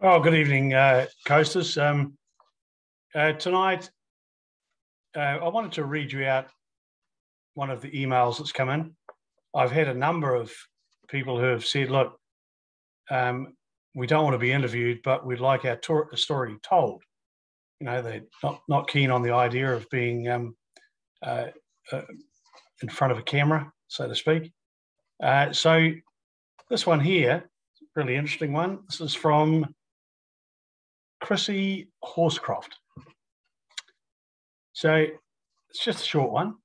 Oh, good evening, coasters. Tonight, I wanted to read you out one of the emails that's come in. I've had a number of people who have said, look, we don't want to be interviewed, but we'd like our story told. You know, they're not keen on the idea of being in front of a camera, so to speak. So this one here, really interesting one. This is from Chrissy Horsecroft. So it's just a short one.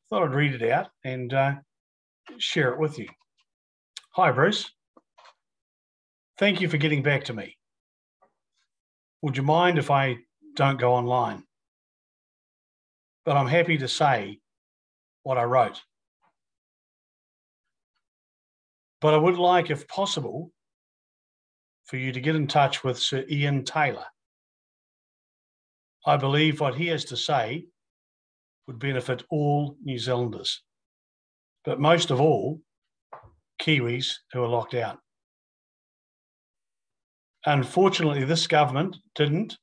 Thought I'd read it out and share it with you. Hi, Bruce. Thank you for getting back to me. Would you mind if I don't go online? But I'm happy to say what I wrote. But I would like, if possible, for you to get in touch with Sir Ian Taylor. I believe what he has to say would benefit all New Zealanders, but most of all, Kiwis who are locked out. Unfortunately, this government didn't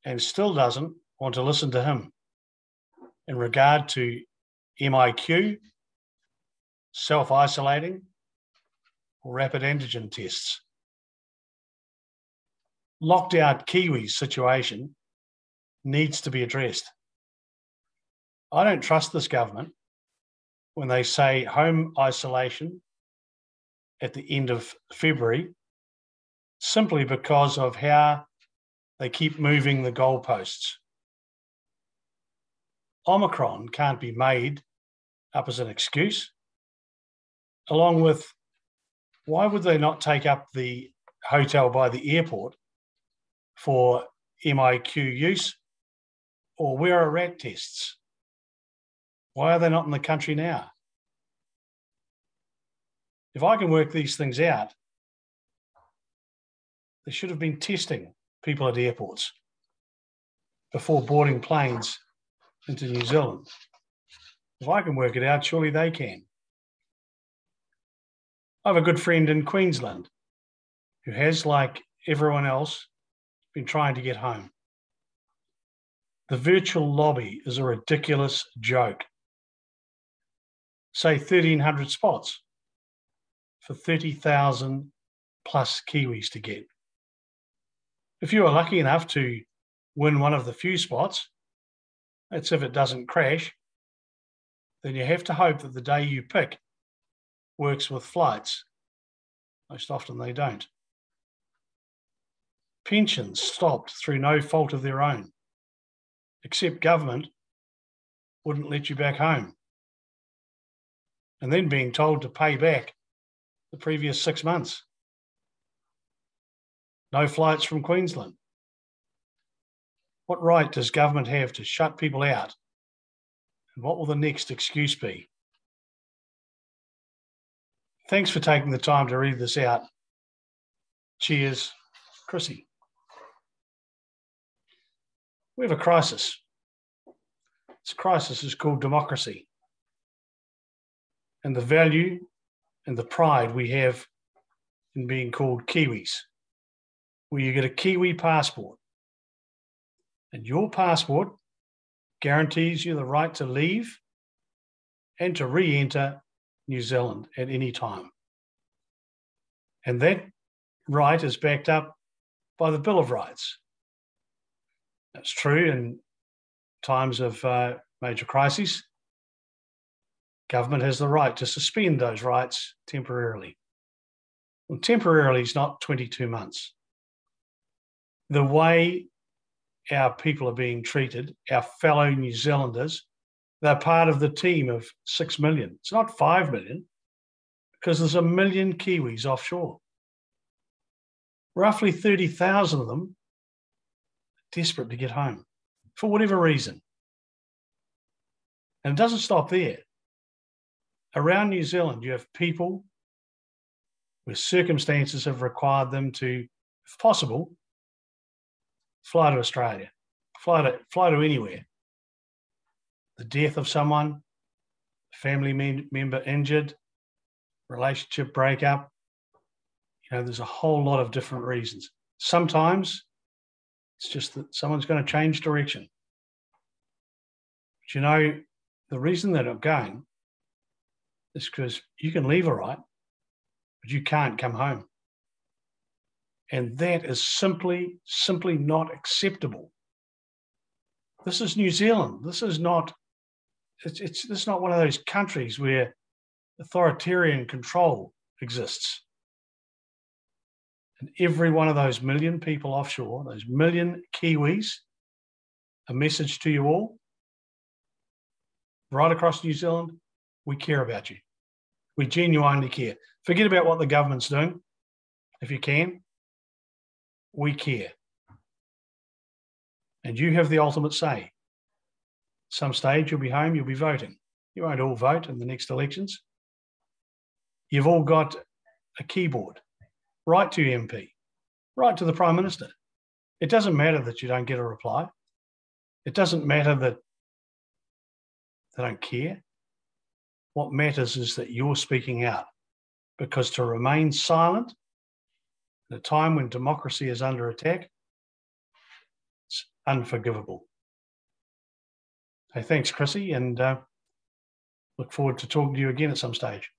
and still doesn't want to listen to him in regard to MIQ, self-isolating, or rapid antigen tests. Locked out Kiwis situation needs to be addressed. I don't trust this government when they say home isolation at the end of February simply because of how they keep moving the goalposts. Omicron can't be made up as an excuse, along with why would they not take up the hotel by the airport for MIQ use, or where are rat tests? Why are they not in the country now? If I can work these things out, they should have been testing people at airports before boarding planes into New Zealand. If I can work it out, surely they can. I have a good friend in Queensland who has, like everyone else, been trying to get home. The virtual lobby is a ridiculous joke. Say 1,300 spots for 30,000 plus Kiwis to get. If you are lucky enough to win one of the few spots, that's if it doesn't crash, then you have to hope that the day you pick works with flights. Most often they don't. Pensions stopped through no fault of their own, except government wouldn't let you back home. And then being told to pay back the previous 6 months. No flights from Queensland. What right does government have to shut people out? And what will the next excuse be? Thanks for taking the time to read this out. Cheers, Chrissy. We have a crisis. This crisis is called democracy. And the value and the pride we have in being called Kiwis, where you get a Kiwi passport. And your passport guarantees you the right to leave and to re-enter New Zealand at any time. And that right is backed up by the Bill of Rights. That's true in times of major crises. Government has the right to suspend those rights temporarily. Well, temporarily is not 22 months. The way our people are being treated, our fellow New Zealanders, they're part of the team of 6 million. It's not 5 million, because there's 1 million Kiwis offshore. Roughly 30,000 of them are desperate to get home for whatever reason. And it doesn't stop there. Around New Zealand, you have people where circumstances have required them to, if possible, fly to Australia, fly to anywhere. The death of someone, family member injured, relationship breakup, There's a whole lot of different reasons. Sometimes it's just that someone's going to change direction. But the reason they're not going is because you can leave, all right, but you can't come home. And that is simply not acceptable. This is New Zealand. This is not, this is not one of those countries where authoritarian control exists. And every one of those million people offshore, those million Kiwis, a message to you all, right across New Zealand, we care about you. We genuinely care. Forget about what the government's doing, if you can. We care. And you have the ultimate say. At some stage, you'll be home, you'll be voting. You won't all vote in the next elections. You've all got a keyboard. Write to your MP. Write to the Prime Minister. It doesn't matter that you don't get a reply. It doesn't matter that they don't care. What matters is that you're speaking out, because to remain silent at a time when democracy is under attack, it's unforgivable. Hey, thanks, Chrissy, and look forward to talking to you again at some stage.